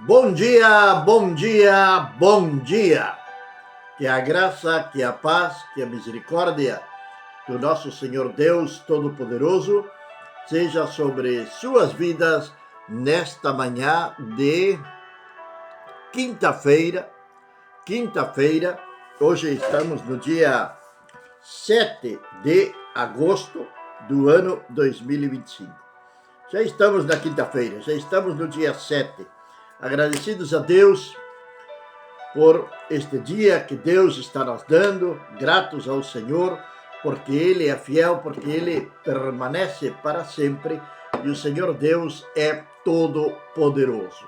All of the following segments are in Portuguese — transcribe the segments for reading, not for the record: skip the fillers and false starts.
Bom dia, bom dia, bom dia. Que a graça, que a paz, que a misericórdia do nosso Senhor Deus Todo-Poderoso seja sobre suas vidas nesta manhã de quinta-feira. Hoje estamos no dia 7 de agosto do ano 2025. Já estamos na quinta-feira, já estamos no dia 7. Agradecidos a Deus por este dia que Deus está nos dando, gratos ao Senhor, porque Ele é fiel, porque Ele permanece para sempre e o Senhor Deus é todo-poderoso.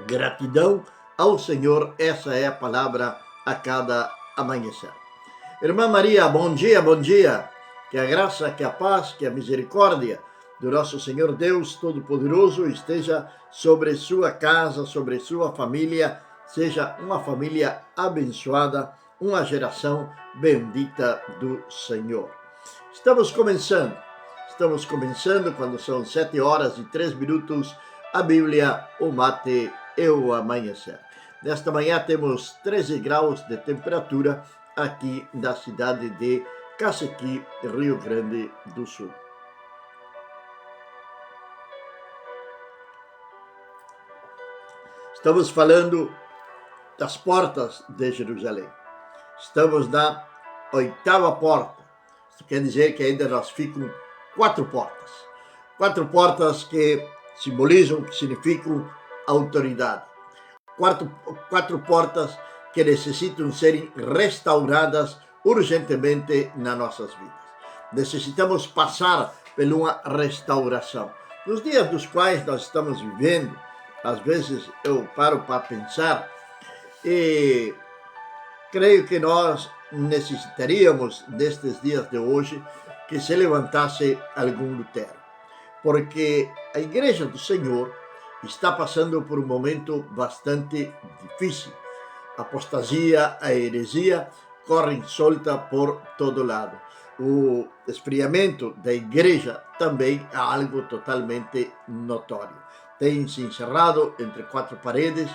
Gratidão ao Senhor, essa é a palavra a cada amanhecer. Irmã Maria, bom dia, bom dia. Que a graça, que a paz, que a misericórdia do nosso Senhor Deus Todo-Poderoso esteja sobre sua casa, sobre sua família, seja uma família abençoada, uma geração bendita do Senhor. Estamos começando quando são 7h03, a Bíblia, o mate e o amanhecer. Nesta manhã temos 13 graus de temperatura aqui na cidade de Cacequi, Rio Grande do Sul. Estamos falando das portas de Jerusalém. Estamos na 8ª porta. Isso quer dizer que ainda nós ficam 4 portas. 4 portas que simbolizam, que significam autoridade. 4 portas que necessitam serem restauradas urgentemente nas nossas vidas. Necessitamos passar por uma restauração. Nos dias dos quais nós estamos vivendo, às vezes eu paro para pensar e creio que nós necessitaríamos, nestes dias de hoje, que se levantasse algum Lutero. Porque a Igreja do Senhor está passando por um momento bastante difícil. A apostasia, a heresia correm solta por todo lado. O esfriamento da Igreja também é algo totalmente notório. Tem se encerrado entre 4 paredes,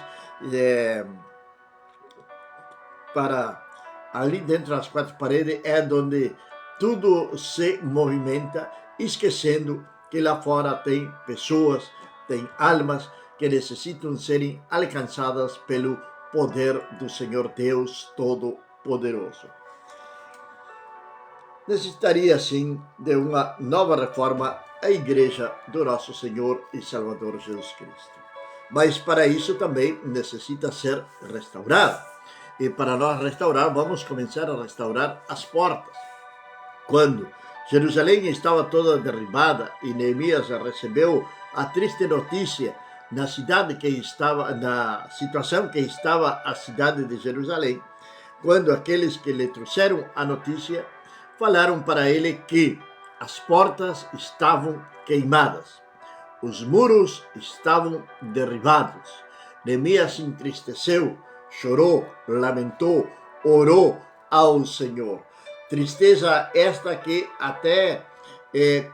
para ali dentro das 4 paredes é onde tudo se movimenta, esquecendo que lá fora tem pessoas, tem almas que necessitam serem alcançadas pelo poder do Senhor Deus Todo-Poderoso. Necessitaria, sim, de uma nova reforma a Igreja do nosso Senhor e Salvador Jesus Cristo. Mas para isso também necessita ser restaurado. E para nós restaurar, vamos começar a restaurar as portas. Quando Jerusalém estava toda derribada e Neemias recebeu a triste notícia na situação que estava a cidade de Jerusalém, quando aqueles que lhe trouxeram a notícia falaram para ele que as portas estavam queimadas, os muros estavam derribados. Neemias se entristeceu, chorou, lamentou, orou ao Senhor. Tristeza esta que até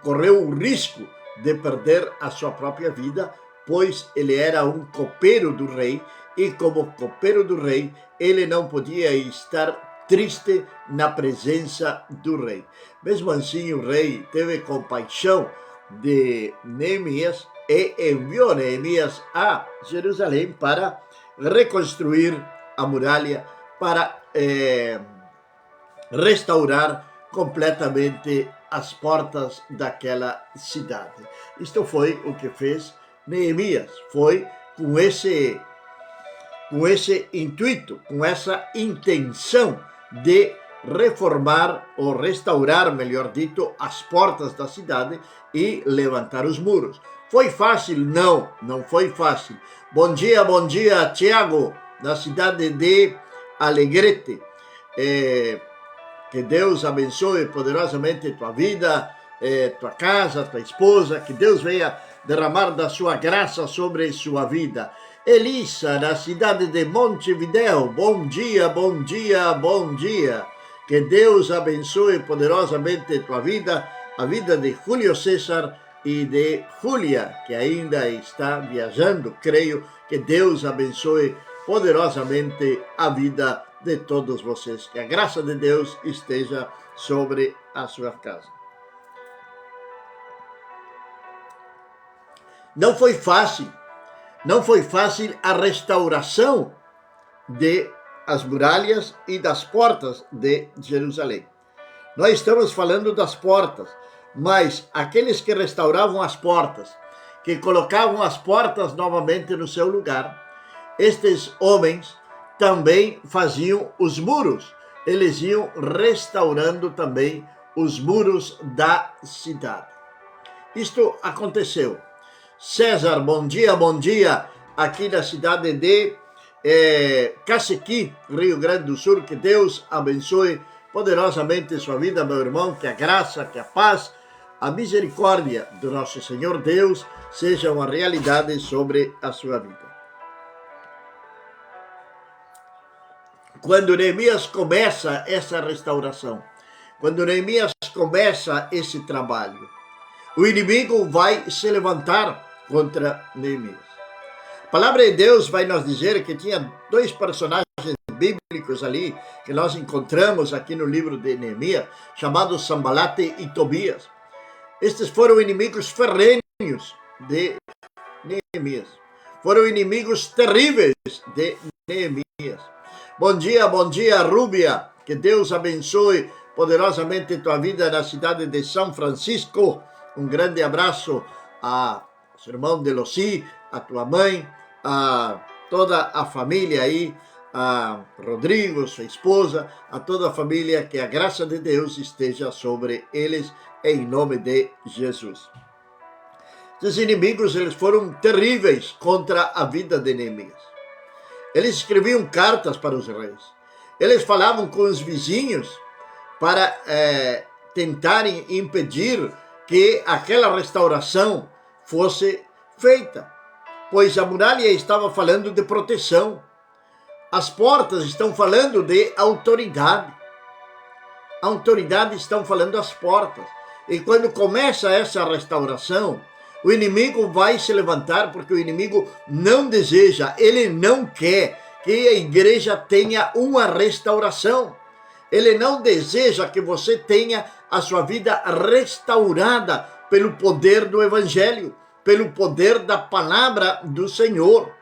correu o risco de perder a sua própria vida, pois ele era um copeiro do rei e como copeiro do rei, ele não podia estar triste na presença do rei. Mesmo assim, o rei teve compaixão de Neemias e enviou Neemias a Jerusalém para reconstruir a muralha, para restaurar completamente as portas daquela cidade. Isto foi o que fez Neemias, foi com esse intuito, com essa intenção de reformar ou restaurar, melhor dito, as portas da cidade e levantar os muros. Foi fácil? Não, não foi fácil. Bom dia, Tiago, da cidade de Alegrete. Que Deus abençoe poderosamente tua vida, tua casa, tua esposa, que Deus venha derramar da sua graça sobre sua vida. Elissa, da cidade de Montevidéu, bom dia. Que Deus abençoe poderosamente tua vida, a vida de Júlio César, e de Júlia, que ainda está viajando. Creio que Deus abençoe poderosamente a vida de todos vocês. Que a graça de Deus esteja sobre a sua casa. Não foi fácil a restauração de as muralhas e das portas de Jerusalém. Nós estamos falando das portas, mas aqueles que restauravam as portas, que colocavam as portas novamente no seu lugar, estes homens também faziam os muros. Eles iam restaurando também os muros da cidade. Isto aconteceu. César, bom dia, aqui na cidade de Cacequi, Rio Grande do Sul. Que Deus abençoe poderosamente sua vida, meu irmão, que a graça, que a paz, a misericórdia do nosso Senhor Deus seja uma realidade sobre a sua vida. Quando Neemias começa essa restauração, quando Neemias começa esse trabalho, o inimigo vai se levantar contra Neemias. A palavra de Deus vai nos dizer que tinha dois personagens bíblicos ali, que nós encontramos aqui no livro de Neemias, chamados Sambalate e Tobias. Estes foram inimigos ferrenhos de Neemias. Foram inimigos terríveis de Neemias. Bom dia, Rúbia. Que Deus abençoe poderosamente tua vida na cidade de São Francisco. Um grande abraço a seu irmão Delocy, a tua mãe, a toda a família aí, a Rodrigo, sua esposa, a toda a família, que a graça de Deus esteja sobre eles, em nome de Jesus. Esses inimigos, eles foram terríveis contra a vida de Neemias. Eles escreviam cartas para os reis. Eles falavam com os vizinhos para tentarem impedir que aquela restauração fosse feita, pois a muralha estava falando de proteção. As portas estão falando de autoridade. A autoridade estão falando as portas. E quando começa essa restauração, o inimigo vai se levantar, porque o inimigo não deseja, ele não quer que a igreja tenha uma restauração. Ele não deseja que você tenha a sua vida restaurada pelo poder do evangelho, pelo poder da palavra do Senhor.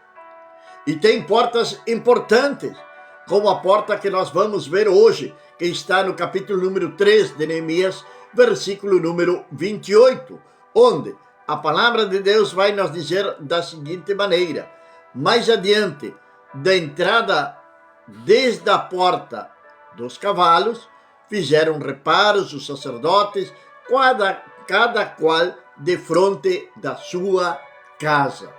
E tem portas importantes, como a porta que nós vamos ver hoje, que está no capítulo número 3 de Neemias, versículo número 28, onde a palavra de Deus vai nos dizer da seguinte maneira: mais adiante, da entrada desde a porta dos cavalos, fizeram reparos os sacerdotes, cada qual de frente da sua casa.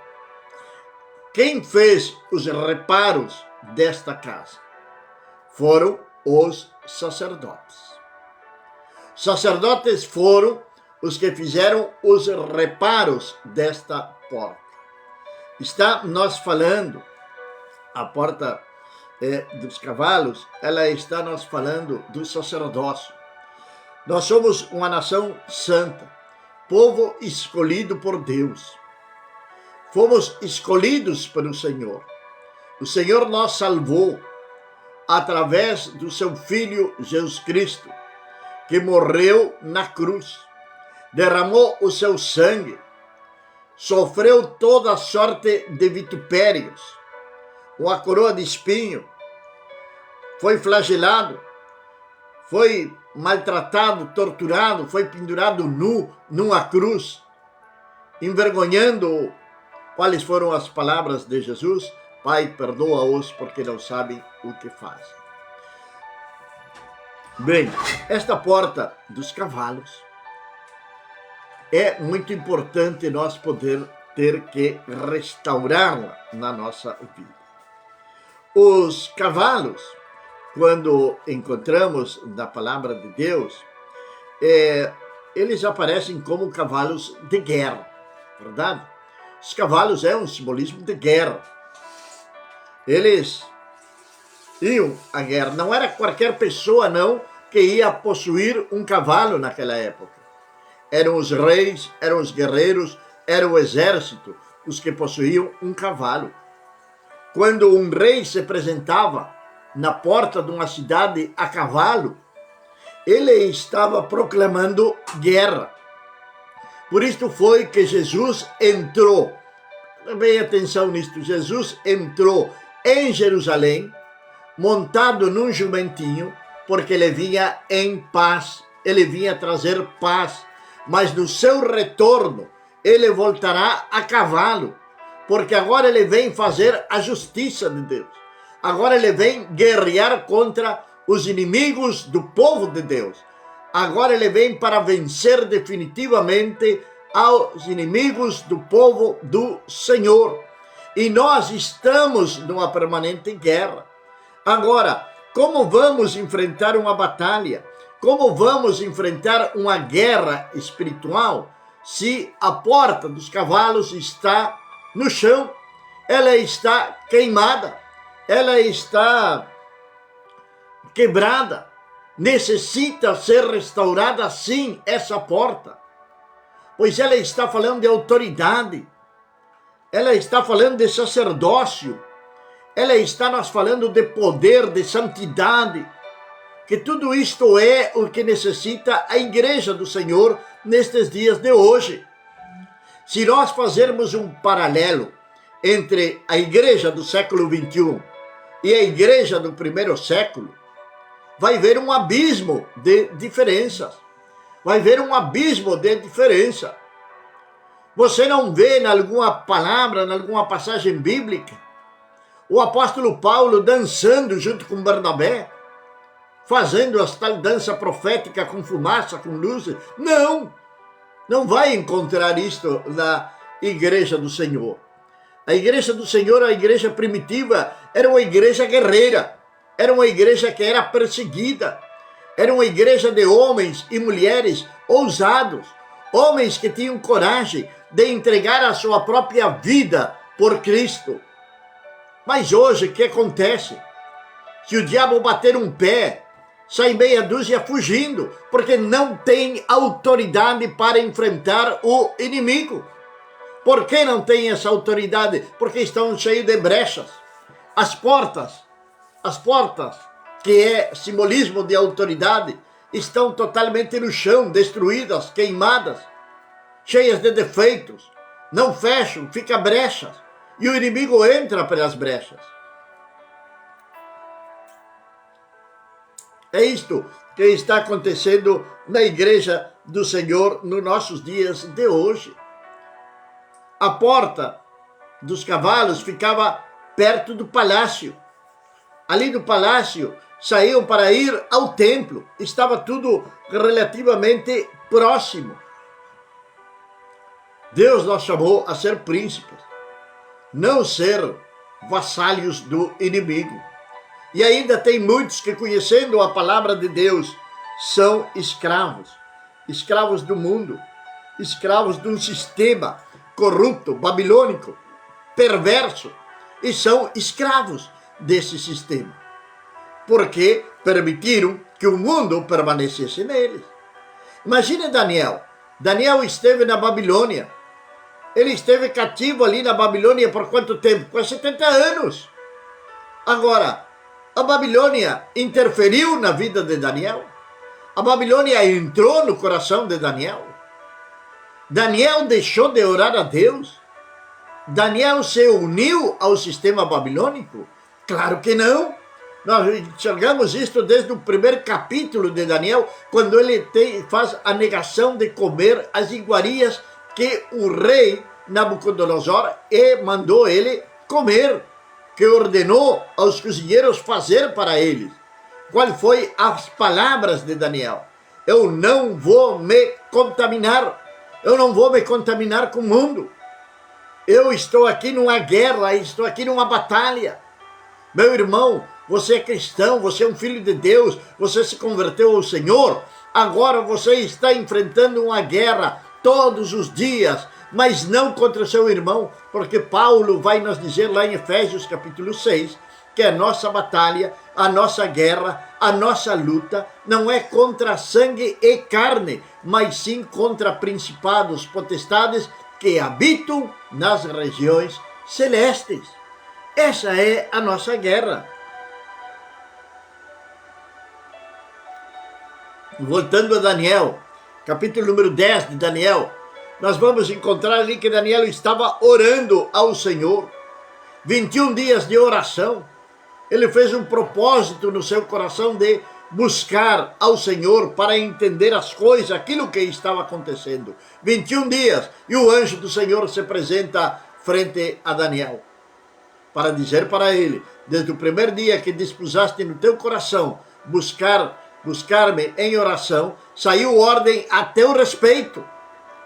Quem fez os reparos desta casa? Foram os sacerdotes. Sacerdotes foram os que fizeram os reparos desta porta. Está nós falando, a porta dos cavalos, ela está nós falando do sacerdócio. Nós somos uma nação santa, povo escolhido por Deus. Fomos escolhidos pelo Senhor. O Senhor nos salvou através do seu Filho Jesus Cristo, que morreu na cruz, derramou o seu sangue, sofreu toda sorte de vitupérios, uma coroa de espinho, foi flagelado, foi maltratado, torturado, foi pendurado nu numa cruz, envergonhando. Quais foram as palavras de Jesus? Pai, perdoa-os porque não sabem o que fazem. Bem, esta porta dos cavalos é muito importante nós ter que restaurá-la na nossa vida. Os cavalos, quando encontramos na palavra de Deus, eles aparecem como cavalos de guerra, verdade? Os cavalos é um simbolismo de guerra. Eles iam à guerra. Não era qualquer pessoa, não, que ia possuir um cavalo naquela época. eram os reis, eram os guerreiros, era o exército, os que possuíam um cavalo. Quando um rei se apresentava na porta de uma cidade a cavalo, ele estava proclamando guerra. Por isso foi que Jesus entrou. Preste atenção nisto. Jesus entrou em Jerusalém, montado num jumentinho, porque ele vinha em paz. Ele vinha trazer paz. Mas no seu retorno, ele voltará a cavalo, porque agora ele vem fazer a justiça de Deus. Agora ele vem guerrear contra os inimigos do povo de Deus. Agora ele vem para vencer definitivamente aos inimigos do povo do Senhor. E nós estamos numa permanente guerra. Agora, como vamos enfrentar uma batalha? Como vamos enfrentar uma guerra espiritual se a porta dos cavalos está no chão? Ela está queimada, ela está quebrada. Necessita ser restaurada sim essa porta, pois ela está falando de autoridade, ela está falando de sacerdócio, ela está nos falando de poder, de santidade, que tudo isto é o que necessita a igreja do Senhor nestes dias de hoje. Se nós fazermos um paralelo entre a igreja do século 21 e a igreja do primeiro século, vai ver um abismo de diferenças. Vai ver um abismo de diferença. Você não vê em alguma palavra, em alguma passagem bíblica, o apóstolo Paulo dançando junto com Barnabé, fazendo esta tal dança profética com fumaça, com luzes. Não! Não vai encontrar isto na igreja do Senhor. A igreja do Senhor, a igreja primitiva, era uma igreja guerreira. Era uma igreja que era perseguida. Era uma igreja de homens e mulheres ousados. Homens que tinham coragem de entregar a sua própria vida por Cristo. Mas hoje, o que acontece? Se o diabo bater um pé, sai meia dúzia fugindo, porque não tem autoridade para enfrentar o inimigo. Por que não tem essa autoridade? Porque estão cheios de brechas. As portas, que é simbolismo de autoridade, estão totalmente no chão, destruídas, queimadas, cheias de defeitos. Não fecham, fica brechas. E o inimigo entra pelas brechas. É isto que está acontecendo na igreja do Senhor nos nossos dias de hoje. A porta dos cavalos ficava perto do palácio. Ali do palácio saíam para ir ao templo. Estava tudo relativamente próximo. Deus nos chamou a ser príncipes, não ser vassalhos do inimigo. E ainda tem muitos que, conhecendo a palavra de Deus, são escravos. Escravos do mundo. Escravos de um sistema corrupto, babilônico, perverso. E são escravos desse sistema. Porque permitiram que o mundo permanecesse neles. Imagine Daniel. Daniel esteve na Babilônia. Ele esteve cativo ali na Babilônia por quanto tempo? Por 70 anos. Agora, a Babilônia interferiu na vida de Daniel? A Babilônia entrou no coração de Daniel? Daniel deixou de orar a Deus? Daniel se uniu ao sistema babilônico? Claro que não. Nós enxergamos isto desde o primeiro capítulo de Daniel, quando ele faz a negação de comer as iguarias que o rei Nabucodonosor mandou ele comer, que ordenou aos cozinheiros fazer para eles. Qual foi as palavras de Daniel? Eu não vou me contaminar. Eu não vou me contaminar com o mundo. Eu estou aqui numa guerra, estou aqui numa batalha. Meu irmão, você é cristão, você é um filho de Deus, você se converteu ao Senhor. Agora você está enfrentando uma guerra todos os dias, mas não contra o seu irmão, porque Paulo vai nos dizer lá em Efésios capítulo 6, que a nossa batalha a nossa guerra, a nossa luta não é contra sangue e carne, mas sim contra principados, potestades que habitam nas regiões celestes. Essa é a nossa guerra. Voltando a Daniel, capítulo número 10 de Daniel, nós vamos encontrar ali que Daniel estava orando ao Senhor. 21 dias de oração. Ele fez um propósito no seu coração de buscar ao Senhor para entender as coisas, aquilo que estava acontecendo. 21 dias, e o anjo do Senhor se apresenta frente a Daniel, para dizer para ele: desde o primeiro dia que dispusaste no teu coração buscar-me em oração, saiu ordem a teu respeito.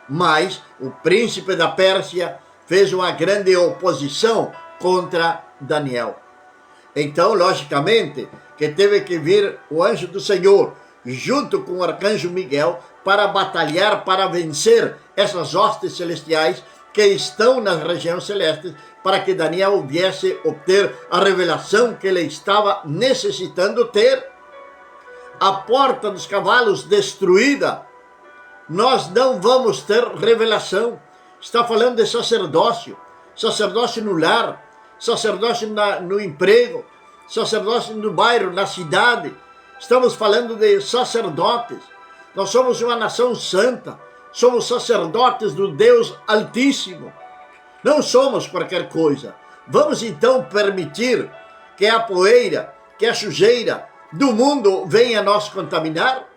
Mas o príncipe da Pérsia fez uma grande oposição contra Daniel. Então, logicamente, que teve que vir o anjo do Senhor, junto com o arcanjo Miguel, para batalhar, para vencer essas hostes celestiais que estão nas regiões celestes, para que Daniel viesse obter a revelação que ele estava necessitando ter. A porta dos cavalos destruída, nós não vamos ter revelação. Está falando de sacerdócio, sacerdócio no lar, sacerdócio no emprego, sacerdócio no bairro, na cidade. Estamos falando de sacerdotes. Nós somos uma nação santa, somos sacerdotes do Deus Altíssimo. Não somos qualquer coisa. Vamos então permitir que a poeira, que a sujeira do mundo venha nos contaminar?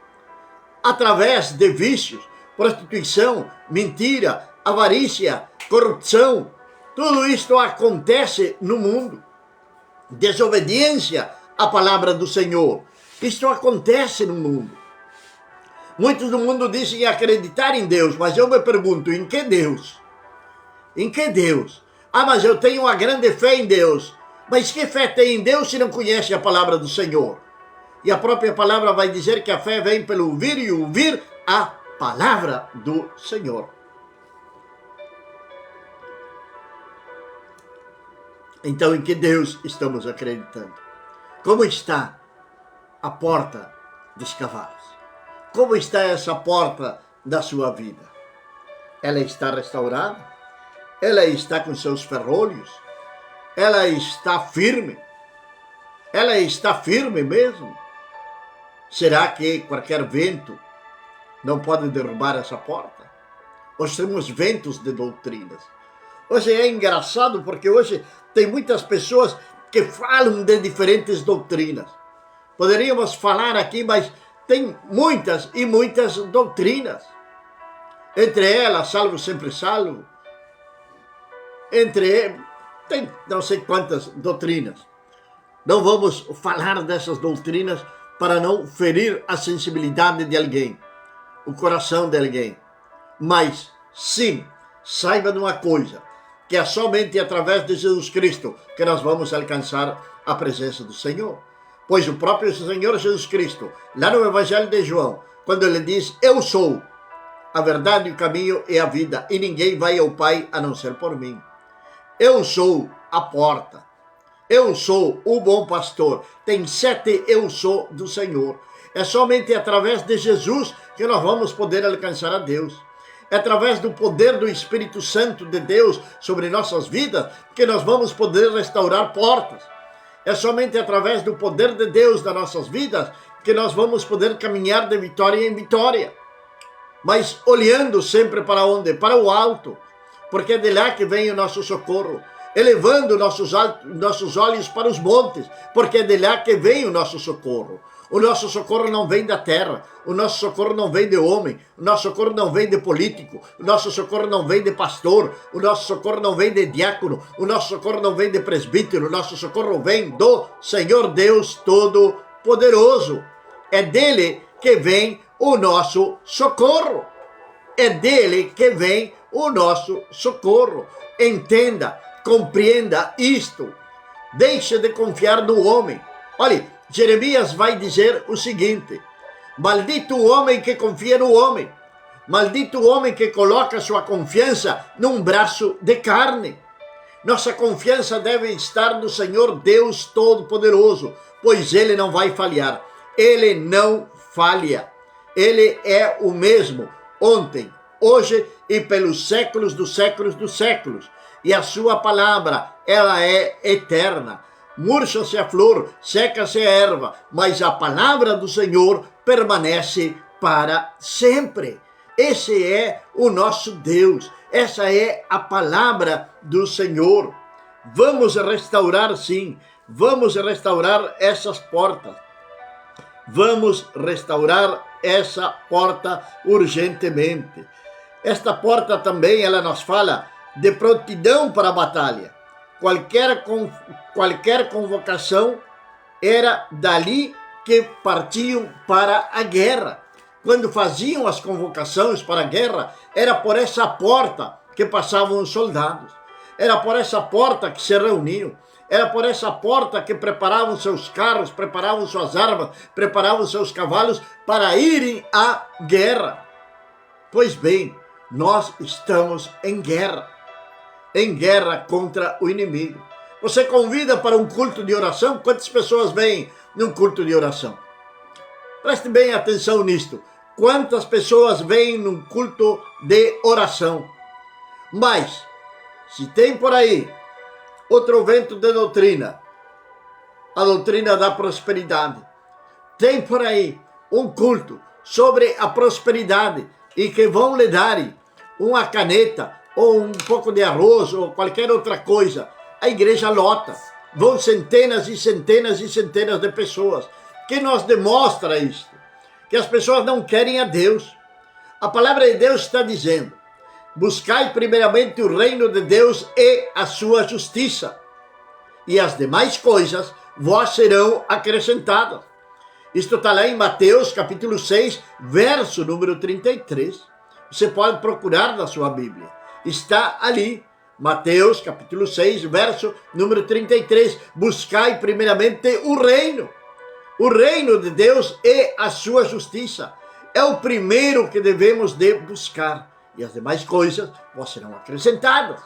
Através de vícios, prostituição, mentira, avarícia, corrupção. Tudo isto acontece no mundo. Desobediência à palavra do Senhor. Isto acontece no mundo. Muitos do mundo dizem acreditar em Deus, mas eu me pergunto, em que Deus? Em que Deus? Ah, mas eu tenho uma grande fé em Deus. Mas que fé tem em Deus se não conhece a palavra do Senhor? E a própria palavra vai dizer que a fé vem pelo ouvir e ouvir a palavra do Senhor. Então, em que Deus estamos acreditando? Como está a porta dos cavalos? Como está essa porta da sua vida? Ela está restaurada? Ela está com seus ferrolhos? Ela está firme? Ela está firme mesmo? Será que qualquer vento não pode derrubar essa porta? Hoje temos ventos de doutrinas. Hoje é engraçado porque hoje tem muitas pessoas que falam de diferentes doutrinas. Poderíamos falar aqui, mas tem muitas e muitas doutrinas. Entre elas, salvo sempre salvo. Tem não sei quantas doutrinas. Não vamos falar dessas doutrinas para não ferir a sensibilidade de alguém, o coração de alguém. Mas, sim, saiba de uma coisa, que é somente através de Jesus Cristo que nós vamos alcançar a presença do Senhor. Pois o próprio Senhor Jesus Cristo, lá no Evangelho de João, quando ele diz: eu sou a verdade, o caminho e a vida, e ninguém vai ao Pai a não ser por mim. Eu sou a porta. Eu sou o bom pastor. Tem 7 eu sou do Senhor. É somente através de Jesus que nós vamos poder alcançar a Deus. É através do poder do Espírito Santo de Deus sobre nossas vidas que nós vamos poder restaurar portas. É somente através do poder de Deus nas nossas vidas que nós vamos poder caminhar de vitória em vitória. Mas olhando sempre para onde? Para o alto. Porque é de lá que vem o nosso socorro. Elevando nossos olhos para os montes, porque é de lá que vem o nosso socorro. O nosso socorro não vem da terra, o nosso socorro não vem de homem, o nosso socorro não vem de político, o nosso socorro não vem de pastor, o nosso socorro não vem de diácono, o nosso socorro não vem de presbítero, o nosso socorro vem do Senhor Deus Todo-Poderoso. É dele que vem o nosso socorro. É dele que vem o nosso socorro. Entenda. Compreenda isto. Deixe de confiar no homem. Olhe, Jeremias vai dizer o seguinte: maldito o homem que confia no homem. Maldito o homem que coloca sua confiança num braço de carne. Nossa confiança deve estar no Senhor Deus Todo-Poderoso, pois ele não vai falhar. Ele não falha. Ele é o mesmo ontem, hoje e pelos séculos dos séculos dos séculos. E a sua palavra, ela é eterna. Murcha-se a flor, seca-se a erva, mas a palavra do Senhor permanece para sempre. Esse é o nosso Deus. Essa é a palavra do Senhor. Vamos restaurar, sim. Vamos restaurar essas portas. Vamos restaurar essa porta urgentemente. Esta porta também, ela nos fala de prontidão para a batalha. Qualquer convocação era dali que partiam para a guerra. Quando faziam as convocações para a guerra, era por essa porta que passavam os soldados. Era por essa porta que se reuniam. Era por essa porta que preparavam seus carros, preparavam suas armas, preparavam seus cavalos para irem à guerra. Pois bem, nós estamos em guerra contra o inimigo. Você convida para um culto de oração? Quantas pessoas vêm num culto de oração? Preste bem atenção nisto. Quantas pessoas vêm num culto de oração? Mas, se tem por aí outro vento de doutrina, a doutrina da prosperidade, tem por aí um culto sobre a prosperidade e que vão lhe dar uma caneta ou um pouco de arroz ou qualquer outra coisa, a igreja lota. Vão centenas e centenas e centenas de pessoas. Que nos demonstra isto? Que as pessoas não querem a Deus. A palavra de Deus está dizendo: buscai primeiramente o reino de Deus e a sua justiça, e as demais coisas vos serão acrescentadas. Isto está lá em Mateus capítulo 6, verso número 33. Você pode procurar na sua Bíblia. Está ali, Mateus capítulo 6, verso número 33. Buscai primeiramente o reino de Deus e a sua justiça. É o primeiro que devemos de buscar. E as demais coisas vos serão acrescentadas.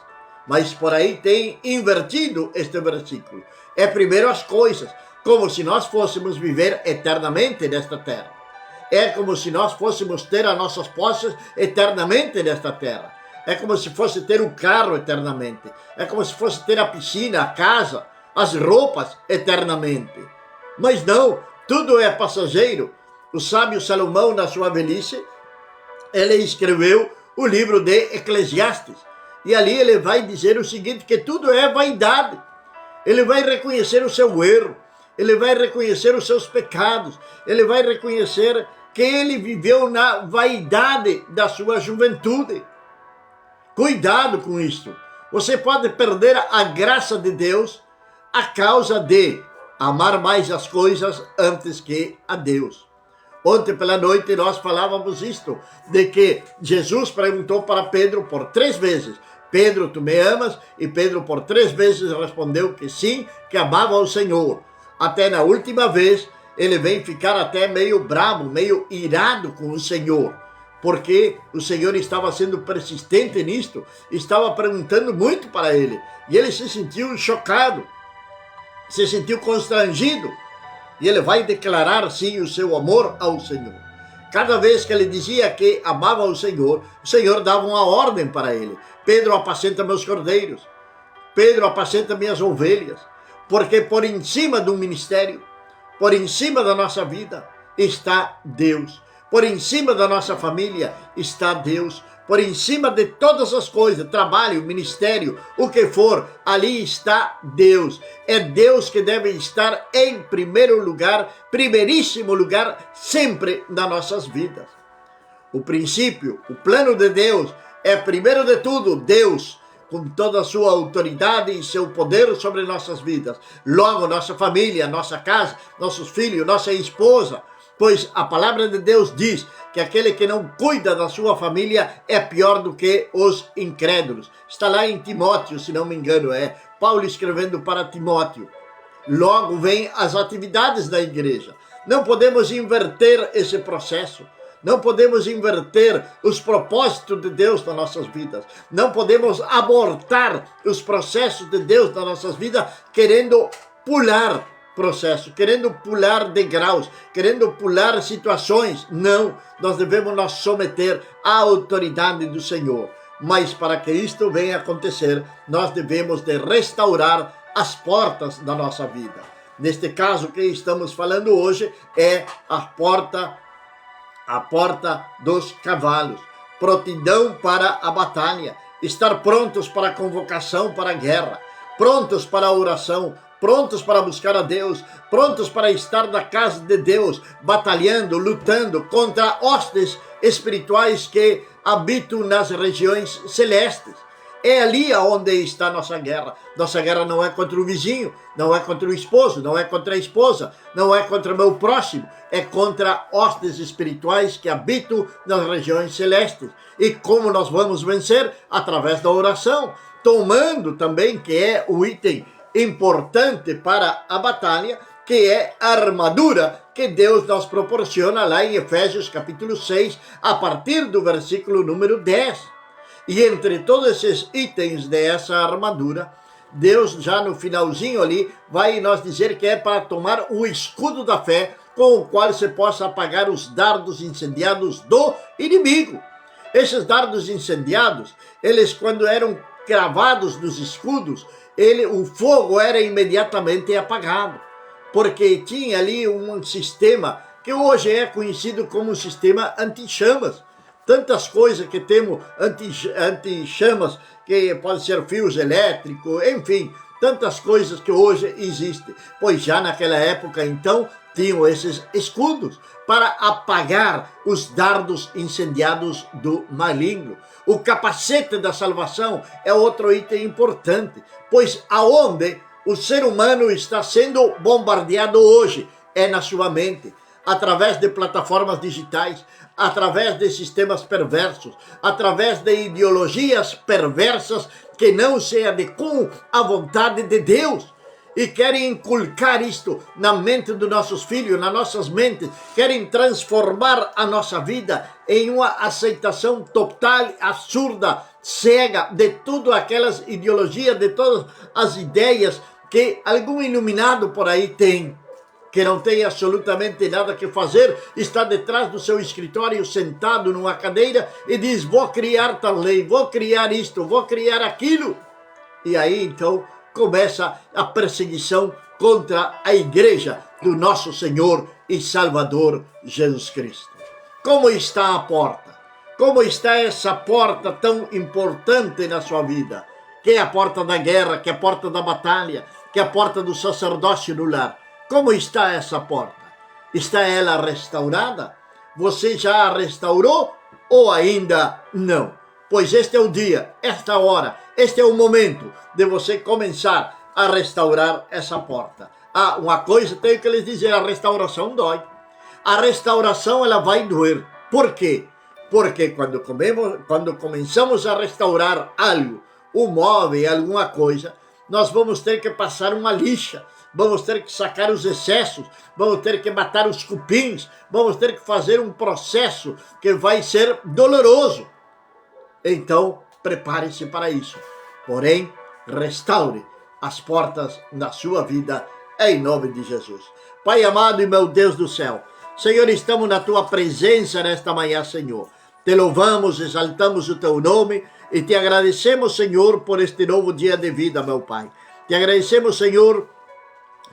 Mas por aí tem invertido este versículo. É primeiro as coisas, como se nós fôssemos viver eternamente nesta terra. É como se nós fôssemos ter as nossas posses eternamente nesta terra. É como se fosse ter um carro eternamente. É como se fosse ter a piscina, a casa, as roupas eternamente. Mas não, tudo é passageiro. O sábio Salomão, na sua velhice, ele escreveu o livro de Eclesiastes. E ali ele vai dizer o seguinte, que tudo é vaidade. Ele vai reconhecer o seu erro. Ele vai reconhecer os seus pecados. Ele vai reconhecer que ele viveu na vaidade da sua juventude. Cuidado com isto. Você pode perder a graça de Deus a causa de amar mais as coisas antes que a Deus. Ontem pela noite nós falávamos isto, de que Jesus perguntou para Pedro por 3 vezes, Pedro, tu me amas? E Pedro por 3 vezes respondeu que sim, que amava o Senhor. Até na última vez, ele vem ficar até meio bravo, meio irado com o Senhor, porque o Senhor estava sendo persistente nisto, estava perguntando muito para ele, e ele se sentiu chocado, se sentiu constrangido, e ele vai declarar sim o seu amor ao Senhor. Cada vez que ele dizia que amava o Senhor dava uma ordem para ele. Pedro, apacenta meus cordeiros. Pedro, apacenta minhas ovelhas. Porque por em cima do ministério, por em cima da nossa vida, está Deus. Por em cima da nossa família está Deus. Por em cima de todas as coisas, trabalho, ministério, o que for, ali está Deus. É Deus que deve estar em primeiro lugar, primeiríssimo lugar, sempre nas nossas vidas. O princípio, o plano de Deus é, primeiro de tudo, Deus, com toda a sua autoridade e seu poder sobre nossas vidas. Logo, nossa família, nossa casa, nossos filhos, nossa esposa. Pois a palavra de Deus diz que aquele que não cuida da sua família é pior do que os incrédulos. Está lá em Timóteo, se não me engano, é Paulo escrevendo para Timóteo. Logo vem as atividades da igreja. Não podemos inverter esse processo. Não podemos inverter os propósitos de Deus nas nossas vidas. Não podemos abortar os processos de Deus nas nossas vidas querendo pular processo, querendo pular degraus, querendo pular situações. Não, nós devemos nos someter à autoridade do Senhor. Mas para que isto venha acontecer, nós devemos de restaurar as portas da nossa vida. Neste caso que estamos falando hoje é a porta dos cavalos, prontidão para a batalha, estar prontos para a convocação para a guerra, prontos para a oração, prontos para buscar a Deus, prontos para estar na casa de Deus, batalhando, lutando contra hostes espirituais que habitam nas regiões celestes. É ali onde está a nossa guerra. Nossa guerra não é contra o vizinho, não é contra o esposo, não é contra a esposa, não é contra o meu próximo, é contra hostes espirituais que habitam nas regiões celestes. E como nós vamos vencer? Através da oração, tomando também, que é o item importante para a batalha, que é a armadura que Deus nos proporciona lá em Efésios capítulo 6, a partir do versículo número 10. E entre todos esses itens dessa armadura, Deus já no finalzinho ali vai nos dizer que é para tomar o escudo da fé, com o qual você possa apagar os dardos incendiados do inimigo. Esses dardos incendiados, eles quando eram cravados nos escudos, o fogo era imediatamente apagado, porque tinha ali um sistema que hoje é conhecido como um sistema anti-chamas. Tantas coisas que temos anti-chamas, que pode ser fios elétricos, enfim, tantas coisas que hoje existem. Pois já naquela época, então, tinham esses escudos para apagar os dardos incendiados do maligno. O capacete da salvação é outro item importante, pois aonde o ser humano está sendo bombardeado hoje é na sua mente, através de plataformas digitais, através de sistemas perversos, através de ideologias perversas que não se adequam à vontade de Deus e querem inculcar isto na mente dos nossos filhos, nas nossas mentes, querem transformar a nossa vida em uma aceitação total, absurda, cega de todas aquelas ideologias, de todas as ideias que algum iluminado por aí tem, que não tem absolutamente nada que fazer, está detrás do seu escritório sentado numa cadeira e diz: vou criar tal lei, vou criar isto, vou criar aquilo. E aí então começa a perseguição contra a igreja do nosso Senhor e Salvador Jesus Cristo. Como está a porta? Como está essa porta tão importante na sua vida? Que é a porta da guerra, que é a porta da batalha, que é a porta do sacerdócio no lar. Como está essa porta? Está ela restaurada? Você já a restaurou ou ainda não? Pois este é o dia, esta hora, este é o momento de você começar a restaurar essa porta. Ah, uma coisa tenho que lhes dizer, a restauração dói. A restauração ela vai doer. Por quê? Porque quando começamos a restaurar algo, um móvel, alguma coisa, nós vamos ter que passar uma lixa, vamos ter que sacar os excessos, vamos ter que matar os cupins, vamos ter que fazer um processo que vai ser doloroso. Então, prepare-se para isso. Porém, restaure as portas da sua vida em nome de Jesus. Pai amado e meu Deus do céu, Senhor, estamos na tua presença nesta manhã, Senhor. Te louvamos, exaltamos o teu nome e te agradecemos, Senhor, por este novo dia de vida, meu Pai. Te agradecemos, Senhor,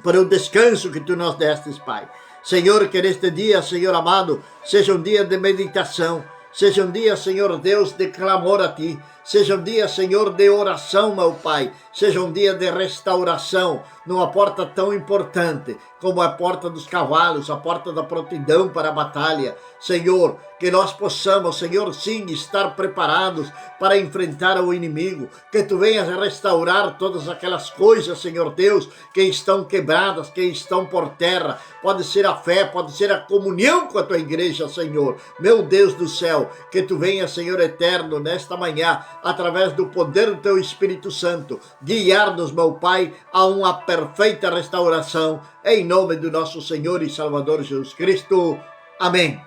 por o descanso que tu nos destes, Pai. Senhor, que neste dia, Senhor amado, seja um dia de meditação, seja um dia, Senhor Deus, de clamor a Ti, seja um dia, Senhor, de oração, meu Pai, seja um dia de restauração, numa porta tão importante como a porta dos cavalos, a porta da prontidão para a batalha. Senhor, que nós possamos, Senhor, sim, estar preparados para enfrentar o inimigo, que Tu venhas restaurar todas aquelas coisas, Senhor Deus, que estão quebradas, que estão por terra. Pode ser a fé, pode ser a comunhão com a Tua igreja, Senhor. Meu Deus do céu, que Tu venhas, Senhor eterno, nesta manhã, através do poder do Teu Espírito Santo, guiar-nos, meu Pai, a uma perfeita restauração, em nome do nosso Senhor e Salvador Jesus Cristo. Amém.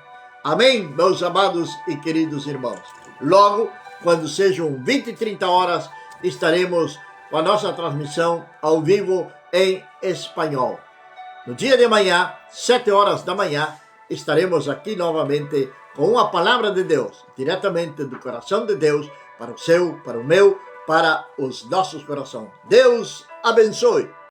Amém, meus amados e queridos irmãos. Logo, quando sejam 20 e 30 horas, estaremos com a nossa transmissão ao vivo em espanhol. No dia de amanhã, 7 horas da manhã, estaremos aqui novamente com uma palavra de Deus, diretamente do coração de Deus, para o seu, para o meu, para os nossos corações. Deus abençoe.